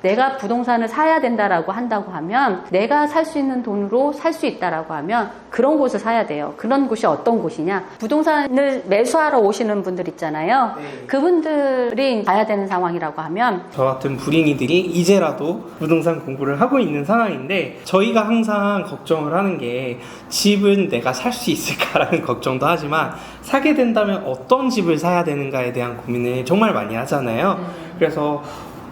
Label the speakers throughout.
Speaker 1: 내가 부동산을 사야 된다라고 한다고 하면 내가 살 수 있는 돈으로 살 수 있다라고 하면 그런 곳을 사야 돼요. 그런 곳이 어떤 곳이냐? 부동산을 매수하러 오시는 분들 있잖아요.
Speaker 2: 네.
Speaker 1: 그분들이 가야 되는 상황이라고 하면
Speaker 2: 저 같은 불임이들이 이제라도 부동산 공부를 하고 있는 상황인데 저희가 항상 걱정을 하는 게 집은 내가 살 수 있을까라는 걱정도 하지만 사게 된다면 어떤 집을 사야 되는가에 대한 고민을 정말 많이 하잖아요. 그래서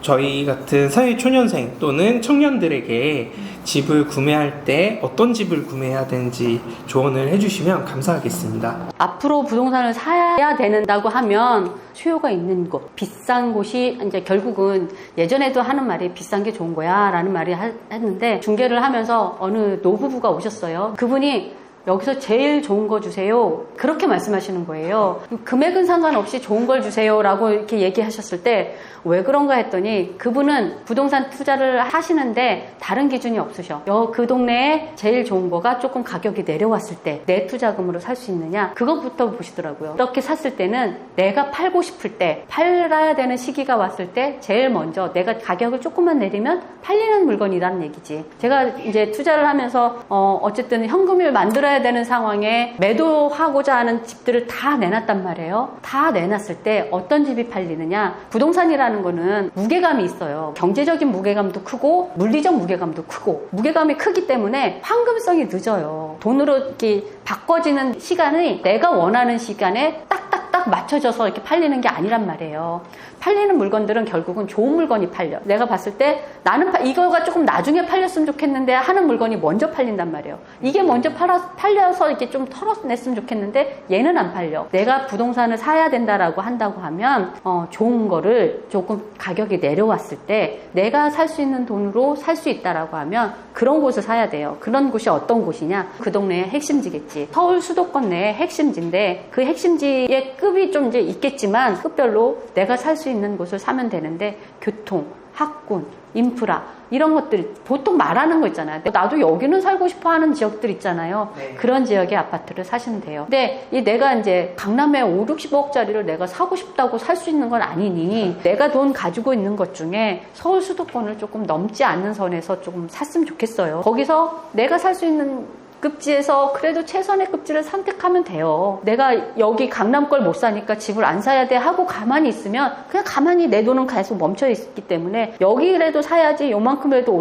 Speaker 2: 저희 같은 사회초년생 또는 청년들에게 집을 구매할 때 어떤 집을 구매해야 되는지 조언을 해주시면 감사하겠습니다.
Speaker 1: 앞으로 부동산을 사야 된다고 하면 수요가 있는 곳, 비싼 곳이 이제 결국은 예전에도 하는 말이 비싼 게 좋은 거야 라는 말이 했는데 중개를 하면서 어느 노부부가 오셨어요. 그분이 여기서 제일 좋은 거 주세요. 그렇게 말씀하시는 거예요. 금액은 상관없이 좋은 걸 주세요 라고 이렇게 얘기하셨을 때 왜 그런가 했더니 그분은 부동산 투자를 하시는데 다른 기준이 없으셔. 그 동네에 제일 좋은 거가 조금 가격이 내려왔을 때 내 투자금으로 살 수 있느냐 그것부터 보시더라고요. 이렇게 샀을 때는 내가 팔고 싶을 때 팔아야 되는 시기가 왔을 때 제일 먼저 내가 가격을 조금만 내리면 팔리는 물건이라는 얘기지. 제가 이제 투자를 하면서 어쨌든 현금을 만들어야 되는 상황에 매도하고자 하는 집들을 다 내놨단 말이에요. 다 내놨을 때 어떤 집이 팔리느냐. 부동산이라는 거는 무게감이 있어요. 경제적인 무게감도 크고 물리적 무게감도 크고 무게감이 크기 때문에 황금성이 늦어요. 돈으로 이렇게 바꿔지는 시간이 내가 원하는 시간에 딱딱딱 맞춰져서 이렇게 팔리는 게 아니란 말이에요. 팔리는 물건들은 결국은 좋은 물건이 팔려. 내가 봤을 때 나는 이거가 조금 나중에 팔렸으면 좋겠는데 하는 물건이 먼저 팔린단 말이에요. 이게 먼저 팔려서 이렇게 좀 털어냈으면 좋겠는데 얘는 안 팔려. 내가 부동산을 사야 된다라고 한다고 하면 좋은 거를 조금 가격이 내려왔을 때 내가 살 수 있는 돈으로 살 수 있다라고 하면 그런 곳을 사야 돼요. 그런 곳이 어떤 곳이냐? 그 동네의 핵심지겠지. 서울 수도권 내의 핵심지인데 그 핵심지의 급이 좀 이제 있겠지만 급별로 내가 살 수 있는 곳을 사면 되는데 교통, 학군, 인프라 이런 것들 보통 말하는 거 있잖아요. 나도 여기는 살고 싶어 하는 지역들 있잖아요.
Speaker 2: 네.
Speaker 1: 그런 지역의 아파트를 사시면 돼요. 근데 내가 이제 강남에 5, 60억짜리를 내가 사고 싶다고 살 수 있는 건 아니니 내가 돈 가지고 있는 것 중에 서울 수도권을 조금 넘지 않는 선에서 조금 샀으면 좋겠어요. 거기서 내가 살 수 있는 급지에서 그래도 최선의 급지를 선택하면 돼요. 내가 여기 강남 걸 못 사니까 집을 안 사야 돼 하고 가만히 있으면 그냥 가만히 내 돈은 계속 멈춰 있기 때문에 여기라도 사야지 요만큼이라도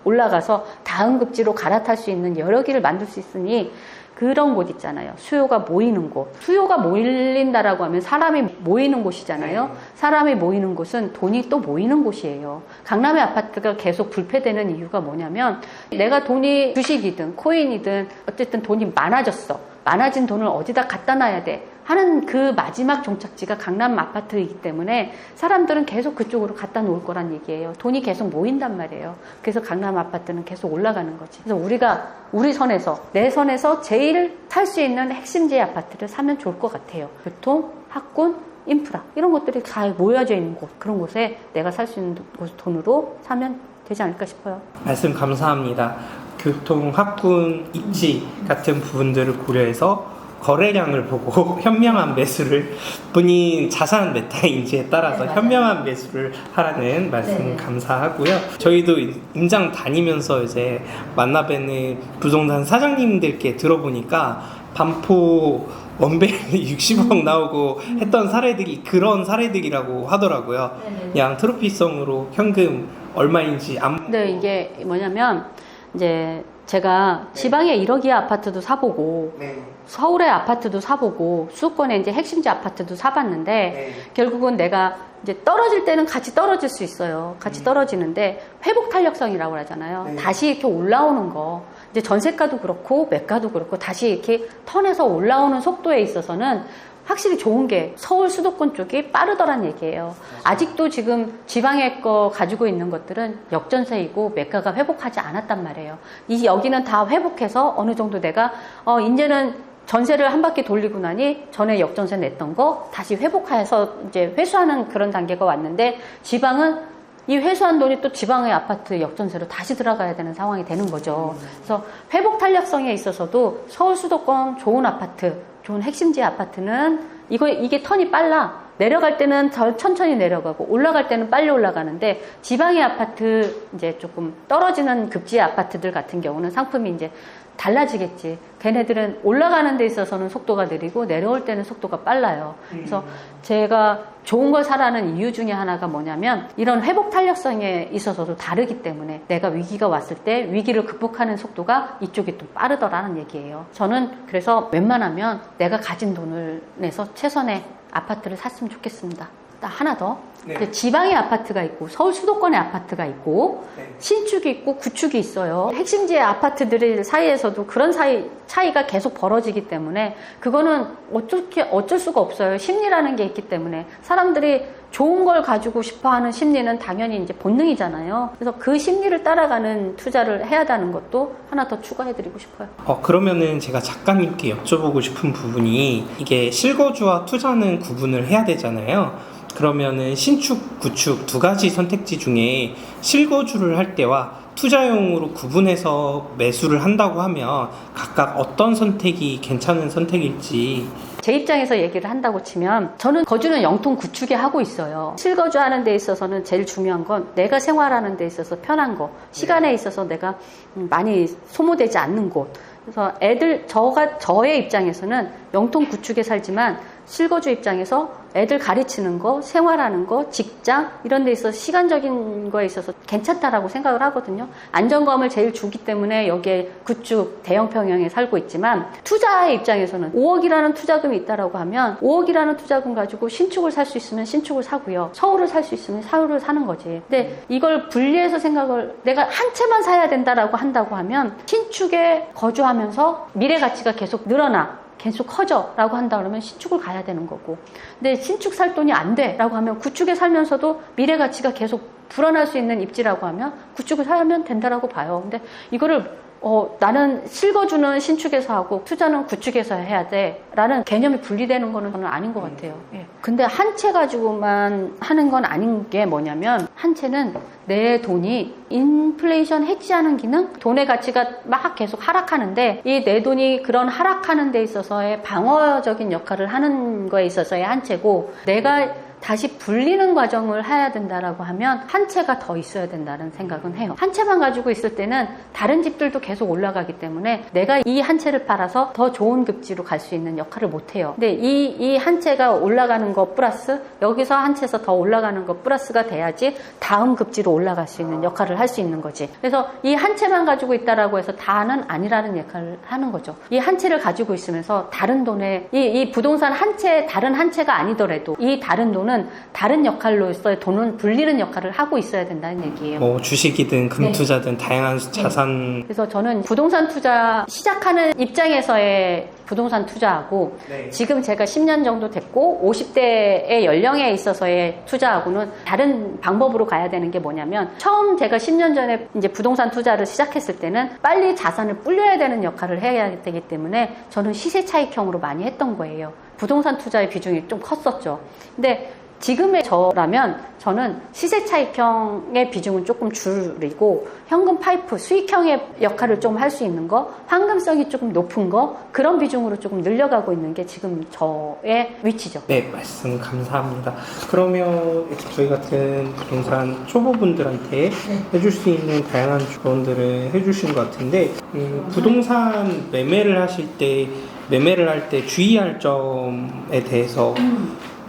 Speaker 1: 올라가서 다음 급지로 갈아탈 수 있는 여러 길을 만들 수 있으니 그런 곳 있잖아요. 수요가 모이는 곳. 수요가 모인다라고 하면 사람이 모이는 곳이잖아요. 사람이 모이는 곳은 돈이 또 모이는 곳이에요. 강남의 아파트가 계속 불패되는 이유가 뭐냐면 내가 돈이 주식이든 코인이든 어쨌든 돈이 많아졌어. 많아진 돈을 어디다 갖다 놔야 돼 하는 그 마지막 종착지가 강남 아파트이기 때문에 사람들은 계속 그쪽으로 갖다 놓을 거란 얘기예요. 돈이 계속 모인단 말이에요. 그래서 강남 아파트는 계속 올라가는 거지. 그래서 우리가 내 선에서 제일 살 수 있는 핵심지의 아파트를 사면 좋을 것 같아요. 교통, 학군, 인프라 이런 것들이 잘 모여져 있는 곳, 그런 곳에 내가 살 수 있는 돈으로 사면 되지 않을까 싶어요.
Speaker 2: 말씀 감사합니다. 교통, 학군, 입지 같은 부분들을 고려해서 거래량을 보고 현명한 매수를 본인 자산 메타인지에 따라서
Speaker 1: 네,
Speaker 2: 현명한 매수를 하라는 말씀
Speaker 1: 네.
Speaker 2: 감사하고요. 저희도 임장 다니면서 이제 만나뵙는 부동산 사장님들께 들어보니까 반포 원벨 60억 나오고 했던 사례들이 그런 사례들이라고 하더라고요.
Speaker 1: 네네.
Speaker 2: 그냥 트로피성으로 현금 얼마인지
Speaker 1: 근데 이게 뭐냐면 이제 제가 지방에 1억이의 아파트도 사보고 서울의 아파트도 사보고 수도권에 이제 핵심지 아파트도 사봤는데 결국은 내가 이제 떨어질 때는 같이 떨어질 수 있어요. 같이 떨어지는데 회복 탄력성이라고 하잖아요. 다시 이렇게 올라오는 거. 이제 전세가도 그렇고 매가도 그렇고 다시 이렇게 턴에서 올라오는 속도에 있어서는 확실히 좋은 게 서울 수도권 쪽이 빠르더란 얘기예요. 아직도 지금 지방의 거 가지고 있는 것들은 역전세이고 매가가 회복하지 않았단 말이에요. 여기는 다 회복해서 어느 정도 내가 이제는 전세를 한 바퀴 돌리고 나니 전에 역전세 냈던 거 다시 회복해서 이제 회수하는 그런 단계가 왔는데 지방은 이 회수한 돈이 또 지방의 아파트 역전세로 다시 들어가야 되는 상황이 되는 거죠. 그래서 회복 탄력성에 있어서도 서울 수도권 좋은 아파트, 좋은 핵심지 아파트는 이게 턴이 빨라. 내려갈 때는 더 천천히 내려가고 올라갈 때는 빨리 올라가는데 지방의 아파트 이제 조금 떨어지는 급지의 아파트들 같은 경우는 상품이 이제 달라지겠지. 걔네들은 올라가는 데 있어서는 속도가 느리고 내려올 때는 속도가 빨라요. 그래서 제가 좋은 걸 사라는 이유 중에 하나가 뭐냐면 이런 회복 탄력성에 있어서도 다르기 때문에 내가 위기가 왔을 때 위기를 극복하는 속도가 이쪽이 또 빠르더라는 얘기예요. 저는 그래서 웬만하면 내가 가진 돈을 내서 최선의 아파트를 샀으면 좋겠습니다. 하나 더.
Speaker 2: 네.
Speaker 1: 지방의 아파트가 있고 서울 수도권의 아파트가 있고
Speaker 2: 네.
Speaker 1: 신축이 있고 구축이 있어요. 핵심지의 아파트들 사이에서도 그런 차이가 계속 벌어지기 때문에 그거는 어쩔 수가 없어요. 심리라는 게 있기 때문에 사람들이 좋은 걸 가지고 싶어하는 심리는 당연히 이제 본능이잖아요. 그래서 그 심리를 따라가는 투자를 해야 하는 것도 하나 더 추가해드리고 싶어요.
Speaker 2: 그러면은 제가 작가님께 여쭤보고 싶은 부분이 이게 실거주와 투자는 구분을 해야 되잖아요. 그러면은 신축, 구축 두 가지 선택지 중에 실거주를 할 때와 투자용으로 구분해서 매수를 한다고 하면 각각 어떤 선택이 괜찮은 선택일지.
Speaker 1: 제 입장에서 얘기를 한다고 치면 저는 거주는 영통 구축에 하고 있어요. 실거주 하는 데 있어서는 제일 중요한 건 내가 생활하는 데 있어서 편한 거, 시간에 있어서 내가 많이 소모되지 않는 곳. 그래서 저의 입장에서는 영통 구축에 살지만 실거주 입장에서 애들 가르치는 거, 생활하는 거, 직장 이런 데 있어서 시간적인 거에 있어서 괜찮다라고 생각을 하거든요. 안정감을 제일 주기 때문에 여기에 구축, 대형 평형에 살고 있지만 투자의 입장에서는 5억이라는 투자금이 있다라고 하면 5억이라는 투자금 가지고 신축을 살 수 있으면 신축을 사고요. 서울을 살 수 있으면 서울을 사는 거지. 근데 이걸 분리해서 생각을 내가 한 채만 사야 된다라고 한다고 하면 신축에 거주하면서 미래 가치가 계속 늘어나. 계속 커져 라고 한다 그러면 신축을 가야 되는 거고 근데 신축 살 돈이 안 돼 라고 하면 구축에 살면서도 미래 가치가 계속 불어날 수 있는 입지라고 하면 구축을 사면 된다라고 봐요. 근데 이거를 나는 실거주는 신축에서 하고 투자는 구축에서 해야 돼 라는 개념이 분리되는 거는 저는 아닌 것 같아요. 예. 근데 한 채 가지고만 하는 건 아닌 게 뭐냐면 한 채는 내 돈이 인플레이션 해지하는 기능, 돈의 가치가 막 계속 하락하는데 이 내 돈이 그런 하락하는 데 있어서의 방어적인 역할을 하는 거에 있어서의 한 채고 내가 다시 불리는 과정을 해야 된다라고 하면 한 채가 더 있어야 된다는 생각은 해요. 한 채만 가지고 있을 때는 다른 집들도 계속 올라가기 때문에 내가 이 한 채를 팔아서 더 좋은 급지로 갈 수 있는 역할을 못 해요. 근데 이 한 채가 올라가는 거 플러스 여기서 한 채에서 더 올라가는 거 플러스가 돼야지 다음 급지로 올라갈 수 있는 역할을 할 수 있는 거지. 그래서 이 한 채만 가지고 있다라고 해서 다는 아니라는 역할을 하는 거죠. 이 한 채를 가지고 있으면서 다른 돈에 이 부동산 한 채 다른 한 채가 아니더라도 이 다른 돈은 다른 역할로서의 돈은 불리는 역할을 하고 있어야 된다는 얘기예요.
Speaker 2: 주식이든 금투자든 다양한 자산.
Speaker 1: 그래서 저는 부동산 투자 시작하는 입장에서의 부동산 투자하고 지금 제가 10년 정도 됐고 50대의 연령에 있어서의 투자하고는 다른 방법으로 가야 되는 게 뭐냐면 처음 제가 10년 전에 이제 부동산 투자를 시작했을 때는 빨리 자산을 불려야 되는 역할을 해야 되기 때문에 저는 시세 차익형으로 많이 했던 거예요. 부동산 투자의 비중이 좀 컸었죠. 근데 지금의 저라면 저는 시세 차익형의 비중은 조금 줄이고 현금 파이프, 수익형의 역할을 좀 할 수 있는 거, 황금성이 조금 높은 거 그런 비중으로 조금 늘려가고 있는 게 지금 저의 위치죠.
Speaker 2: 네, 말씀 감사합니다. 그러면 저희 같은 부동산 초보분들한테 해줄 수 있는 다양한 조언들을 해주신 것 같은데 부동산 매매를 하실 때 매매를 할 때 주의할 점에 대해서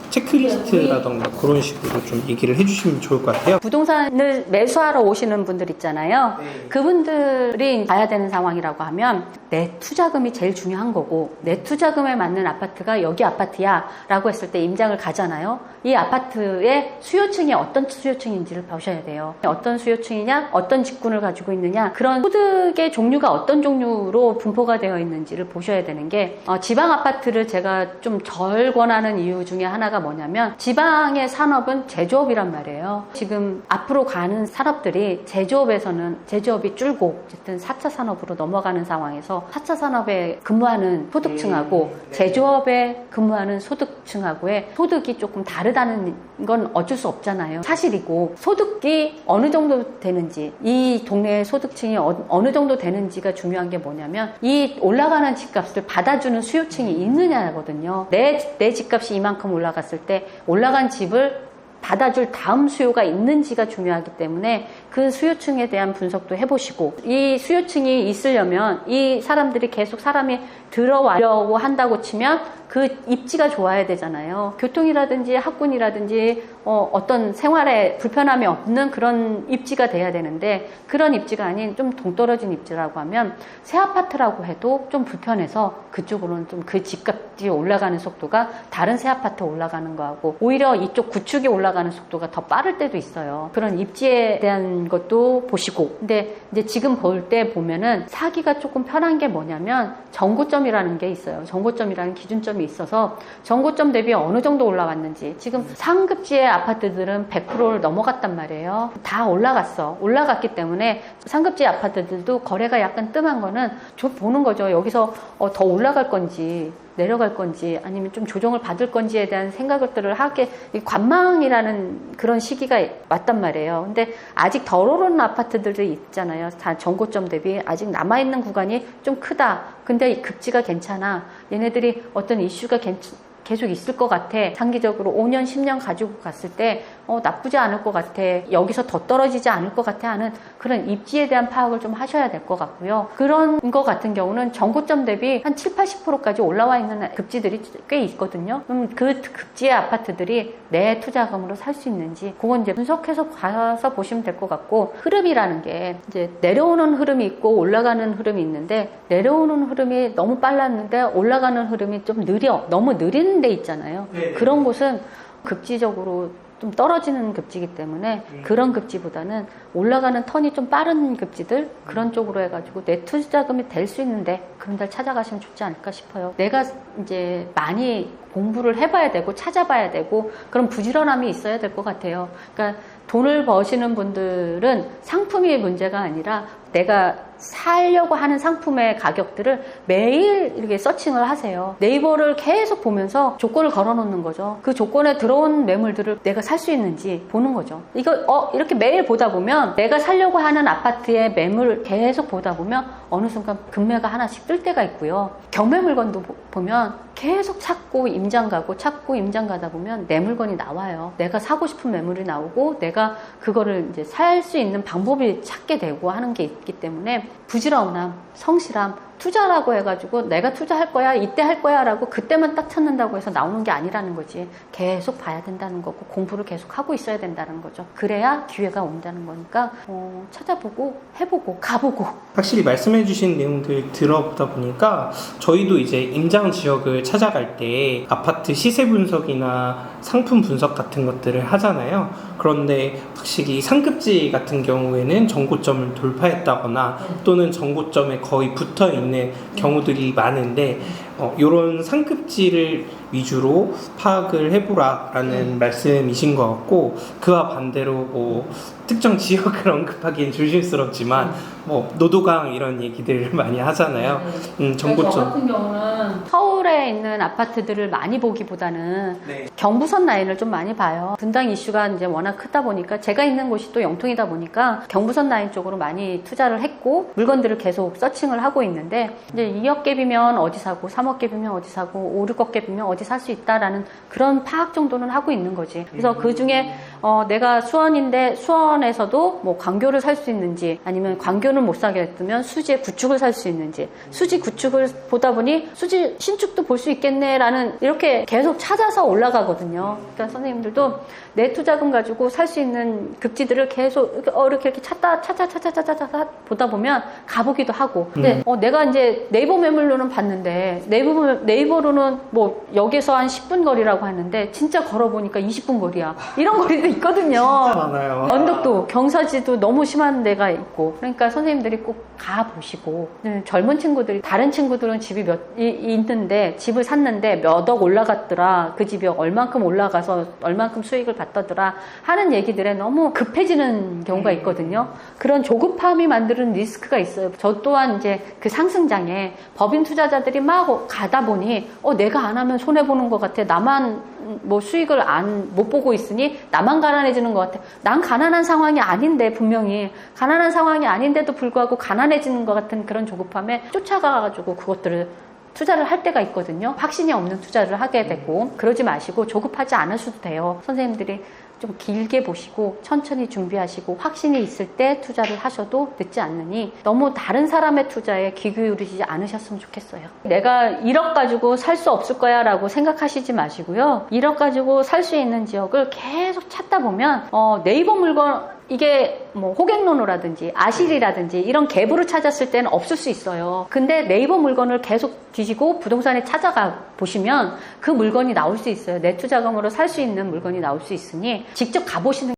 Speaker 2: 체크리스트라던가 그런 식으로 좀 얘기를 해주시면 좋을 것 같아요.
Speaker 1: 부동산을 매수하러 오시는 분들 있잖아요. 그분들이 가야 되는 상황이라고 하면 내 투자금이 제일 중요한 거고 내 투자금에 맞는 아파트가 여기 아파트야 라고 했을 때 임장을 가잖아요. 이 아파트의 수요층이 어떤 수요층인지를 보셔야 돼요. 어떤 수요층이냐, 어떤 직군을 가지고 있느냐, 그런 소득의 종류가 어떤 종류로 분포가 되어 있는지를 보셔야 되는 게 지방 아파트를 제가 좀 덜 권하는 이유 중에 하나가 뭐냐면 지방의 산업은 제조업이란 말이에요. 지금 앞으로 가는 산업들이 제조업이 줄고 어쨌든 4차 산업으로 넘어가는 상황에서 4차 산업에 근무하는 소득층하고 제조업에 근무하는 소득층하고의 소득이 조금 다르다는 건 어쩔 수 없잖아요. 사실이고 소득이 어느 정도 되는지 이 동네의 소득층이 어느 정도 되는지가 중요한 게 뭐냐면 이 올라가는 집값을 받아주는 수요층이 있느냐거든요. 내 집값이 이만큼 올라갔을 봤을 때 올라간 집을 받아줄 다음 수요가 있는지가 중요하기 때문에 그 수요층에 대한 분석도 해보시고, 이 수요층이 있으려면 이 사람들이 계속 사람이 들어와려고 한다고 치면 그 입지가 좋아야 되잖아요. 교통이라든지 학군이라든지 어떤 생활에 불편함이 없는 그런 입지가 돼야 되는데, 그런 입지가 아닌 좀 동떨어진 입지라고 하면 새 아파트라고 해도 좀 불편해서 그쪽으로는 좀 그 집값이 올라가는 속도가 다른 새 아파트 올라가는 거하고 오히려 이쪽 구축이 올라가는 속도가 더 빠를 때도 있어요. 그런 입지에 대한 것도 보시고, 근데 이제 지금 볼 때 보면은 사기가 조금 편한 게 뭐냐면 정고점이라는 게 있어요. 정고점이라는 기준점이 있어서 정고점 대비 어느 정도 올라왔는지, 지금 상급지의 아파트들은 100%를 넘어갔단 말이에요. 다 올라갔기 때문에 상급지 아파트들도 거래가 약간 뜸한 거는 좀 보는 거죠. 여기서 더 올라갈 건지 내려갈 건지 아니면 좀 조정을 받을 건지에 대한 생각들을 하게, 관망이라는 그런 시기가 왔단 말이에요. 근데 아직 덜 오르는 아파트들이 있잖아요. 다 정고점 대비 아직 남아있는 구간이 좀 크다. 근데 이 급지가 괜찮아. 얘네들이 어떤 이슈가 계속 있을 것 같아. 장기적으로 5년, 10년 가지고 갔을 때 나쁘지 않을 것 같아. 여기서 더 떨어지지 않을 것 같아 하는 그런 입지에 대한 파악을 좀 하셔야 될 것 같고요. 그런 거 같은 경우는 정고점 대비 한 7, 80%까지 올라와 있는 급지들이 꽤 있거든요. 그럼 그 급지의 아파트들이 내 투자금으로 살 수 있는지 그건 이제 분석해서 가서 보시면 될 것 같고, 흐름이라는 게 이제 내려오는 흐름이 있고 올라가는 흐름이 있는데, 내려오는 흐름이 너무 빨랐는데 올라가는 흐름이 좀 너무 느린 데 있잖아요.
Speaker 2: 네네.
Speaker 1: 그런 곳은 급지적으로 좀 떨어지는 급지이기 때문에 그런 급지보다는 올라가는 턴이 좀 빠른 급지들, 그런 쪽으로 해가지고 내 투자금이 될 수 있는데 그런 데를 찾아가시면 좋지 않을까 싶어요. 내가 이제 많이 공부를 해봐야 되고 찾아봐야 되고 그런 부지런함이 있어야 될 것 같아요. 그러니까 돈을 버시는 분들은 상품이 문제가 아니라 내가 사려고 하는 상품의 가격들을 매일 이렇게 서칭을 하세요. 네이버를 계속 보면서 조건을 걸어놓는 거죠. 그 조건에 들어온 매물들을 내가 살 수 있는지 보는 거죠. 이거 이렇게 매일 보다 보면 내가 사려고 하는 아파트의 매물을 계속 보다 보면 어느 순간 금매가 하나씩 뜰 때가 있고요. 경매 물건도 보면 계속 찾고 임장 가다 보면 내 물건이 나와요. 내가 사고 싶은 매물이 나오고 내가 그거를 이제 살 수 있는 방법이 찾게 되고 하는 게 있기 때문에 부지런함, 성실함, 투자라고 해가지고 내가 투자할 거야, 이때 할 거야 라고 그때만 딱 찾는다고 해서 나오는 게 아니라는 거지. 계속 봐야 된다는 거고 공부를 계속 하고 있어야 된다는 거죠. 그래야 기회가 온다는 거니까 찾아보고 해보고 가보고.
Speaker 2: 확실히 말씀해 주신 내용들 들어보다 보니까 저희도 이제 임장 지역을 찾아갈 때 아파트 시세 분석이나 상품 분석 같은 것들을 하잖아요. 그런데 확실히 상급지 같은 경우에는 정고점을 돌파했다거나 또는 정고점에 거의 붙어 있는 경우들이 많은데, 이런 상급지를 위주로 파악을 해보라라는 말씀이신 것 같고, 그와 반대로 뭐 특정 지역을 언급하기엔 조심스럽지만 뭐 노도강 이런 얘기들을 많이 하잖아요. 정고점.
Speaker 1: 저 같은 경우는 서울에 있는 아파트들을 많이 보기보다는 경부선 라인을 좀 많이 봐요. 분당 이슈가 이제 워낙 크다 보니까, 제가 있는 곳이 또 영통이다 보니까 경부선 라인 쪽으로 많이 투자를 했고 물건들을 계속 서칭을 하고 있는데, 이제 2억 갭이면 어디 사고 3억 갭이면 어디 사고 5, 6억 갭이면 어디 살 수 있다라는 그런 파악 정도는 하고 있는 거지. 그래서 그 중에 내가 수원인데 수원에서도 뭐 광교를 살 수 있는지, 아니면 광교는 못 사겠으면 수지의 구축을 살 수 있는지, 수지 구축을 보다 보니 수지 신축도 볼 수 있겠네라는, 이렇게 계속 찾아서 올라가거든요. 그러니까 선생님들도 내 투자금 가지고 살 수 있는 급지들을 계속 이렇게 찾다 보다 보면 가보기도 하고. 근데 내가 이제 네이버 매물로는 봤는데 네이버로는 뭐 여기서 한 10분 거리라고 하는데 진짜 걸어보니까 20분 거리야. 이런 거리도 있거든요.
Speaker 2: 진짜 많아요.
Speaker 1: 언덕도 경사지도 너무 심한 데가 있고. 그러니까 선생님들이 꼭 가보시고, 젊은 친구들이, 다른 친구들은 집이 있는데 집을 샀는데 몇 억 올라갔더라, 그 집이 얼만큼 올라가서 얼만큼 수익을 받더라 하는 얘기들에 너무 급해지는 경우가 있거든요. 그런 조급함이 만드는 리스크가 있어요. 저 또한 이제 그 상승장에 법인 투자자들이 막 가다 보니 내가 안 하면 손해보는 것 같아, 나만 뭐 수익을 못 보고 있으니 나만 가난해지는 것 같아. 난 가난한 상황이 아닌데, 분명히 가난한 상황이 아닌데도 불구하고 가난해지는 것 같은 그런 조급함에 쫓아가가지고 그것들을 투자를 할 때가 있거든요. 확신이 없는 투자를 하게 되고 그러지 마시고 조급하지 않으셔도 돼요. 선생님들이 좀 길게 보시고 천천히 준비하시고 확신이 있을 때 투자를 하셔도 늦지 않으니 너무 다른 사람의 투자에 귀 기울이지 않으셨으면 좋겠어요. 내가 1억 가지고 살 수 없을 거야 라고 생각하시지 마시고요. 1억 가지고 살 수 있는 지역을 계속 찾다 보면 네이버 물건 이게 뭐 호갱노노라든지 아실이라든지 이런 갭으로 찾았을 때는 없을 수 있어요. 근데 네이버 물건을 계속 뒤지고 부동산에 찾아가 보시면 그 물건이 나올 수 있어요. 내 투자금으로 살 수 있는 물건이 나올 수 있으니 직접 가보시는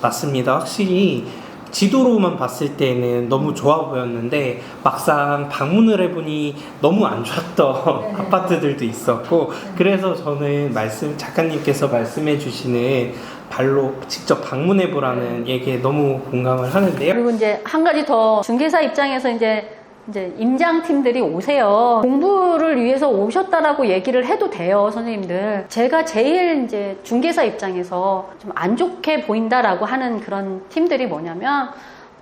Speaker 2: 맞습니다. 확실히 지도로만 봤을 때는 너무 좋아 보였는데 막상 방문을 해보니 너무 안 좋았던 아파트들도 있었고 그래서 저는 작가님께서 말씀해 주시는 발로 직접 방문해 보라는 얘기에 너무 공감을 하는데요.
Speaker 1: 그리고 이제 한 가지 더 중개사 입장에서 이제 임장팀들이 오세요. 공부를 위해서 오셨다라고 얘기를 해도 돼요, 선생님들. 제가 제일 이제 중개사 입장에서 좀 안 좋게 보인다라고 하는 그런 팀들이 뭐냐면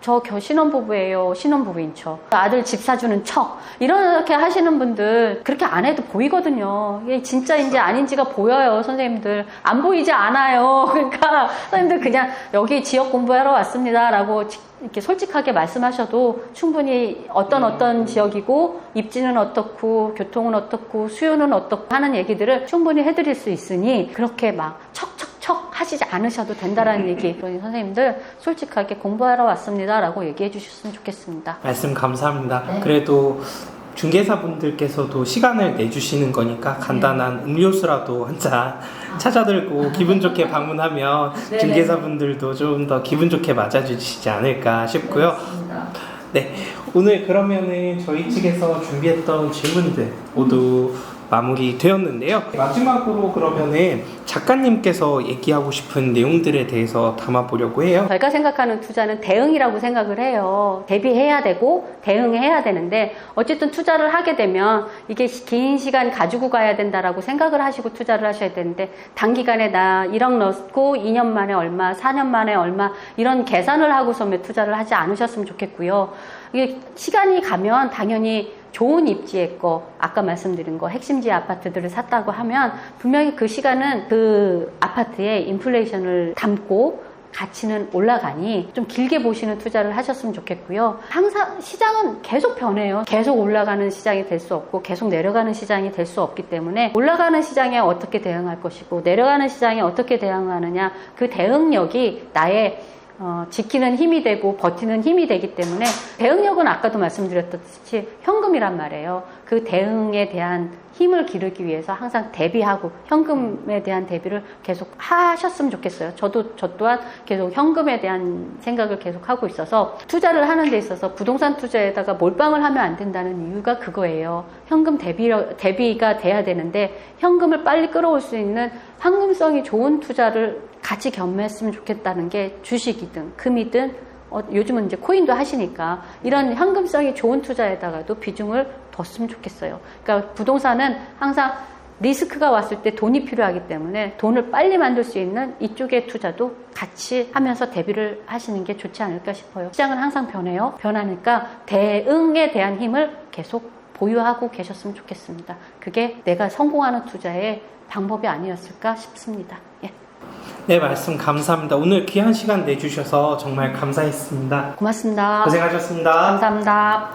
Speaker 1: 저 신혼부부예요. 신혼부부인 척. 아들 집 사주는 척. 이렇게 하시는 분들 그렇게 안 해도 보이거든요. 이게 진짜인지 아닌지가 보여요, 선생님들. 안 보이지 않아요. 그러니까 선생님들 그냥 여기 지역 공부하러 왔습니다. 라고 이렇게 솔직하게 말씀하셔도 충분히 어떤 지역이고 입지는 어떻고 교통은 어떻고 수요는 어떻고 하는 얘기들을 충분히 해드릴 수 있으니 그렇게 막 척척척 하시지 않으셔도 된다라는 얘기. 그러니 선생님들 솔직하게 공부하러 왔습니다 라고 얘기해 주셨으면 좋겠습니다.
Speaker 2: 말씀 감사합니다. 그래도 중개사분들께서도 시간을 내주시는 거니까 간단한 음료수라도 한 잔 찾아들고 기분 좋게 방문하면 중개사분들도 좀 더 기분 좋게 맞아주시지 않을까 싶고요. 네, 오늘 그러면은 저희 측에서 준비했던 질문들 모두 마무리 되었는데요. 마지막으로 그러면은 작가님께서 얘기하고 싶은 내용들에 대해서 담아보려고 해요.
Speaker 1: 저희가 생각하는 투자는 대응이라고 생각을 해요. 대비해야 되고 대응해야 되는데 어쨌든 투자를 하게 되면 이게 긴 시간 가지고 가야 된다라고 생각을 하시고 투자를 하셔야 되는데 단기간에 나 1억 넣고 2년 만에 얼마, 4년 만에 얼마 이런 계산을 하고서 투자를 하지 않으셨으면 좋겠고요. 이게 시간이 가면 당연히 좋은 입지의 거, 아까 말씀드린 거 핵심지 아파트들을 샀다고 하면 분명히 그 시간은 그 아파트에 인플레이션을 담고 가치는 올라가니 좀 길게 보시는 투자를 하셨으면 좋겠고요. 항상 시장은 계속 변해요. 계속 올라가는 시장이 될 수 없고 계속 내려가는 시장이 될 수 없기 때문에 올라가는 시장에 어떻게 대응할 것이고 내려가는 시장에 어떻게 대응하느냐 그 대응력이 나의 지키는 힘이 되고 버티는 힘이 되기 때문에 대응력은 아까도 말씀드렸듯이 현금이란 말이에요. 그 대응에 대한 힘을 기르기 위해서 항상 대비하고 현금에 대한 대비를 계속 하셨으면 좋겠어요. 저 또한 계속 현금에 대한 생각을 계속 하고 있어서 투자를 하는 데 있어서 부동산 투자에다가 몰빵을 하면 안 된다는 이유가 그거예요. 현금 대비가 돼야 되는데 현금을 빨리 끌어올 수 있는 황금성이 좋은 투자를 같이 겸했으면 좋겠다는 게 주식이든 금이든 요즘은 이제 코인도 하시니까 이런 현금성이 좋은 투자에다가도 비중을 뒀으면 좋겠어요. 그러니까 부동산은 항상 리스크가 왔을 때 돈이 필요하기 때문에 돈을 빨리 만들 수 있는 이쪽의 투자도 같이 하면서 대비를 하시는 게 좋지 않을까 싶어요. 시장은 항상 변해요. 변하니까 대응에 대한 힘을 계속 보유하고 계셨으면 좋겠습니다. 그게 내가 성공하는 투자의 방법이 아니었을까 싶습니다. 예.
Speaker 2: 네, 말씀 감사합니다. 오늘 귀한 시간 내주셔서 정말 감사했습니다.
Speaker 1: 고맙습니다.
Speaker 2: 고생하셨습니다.
Speaker 1: 감사합니다.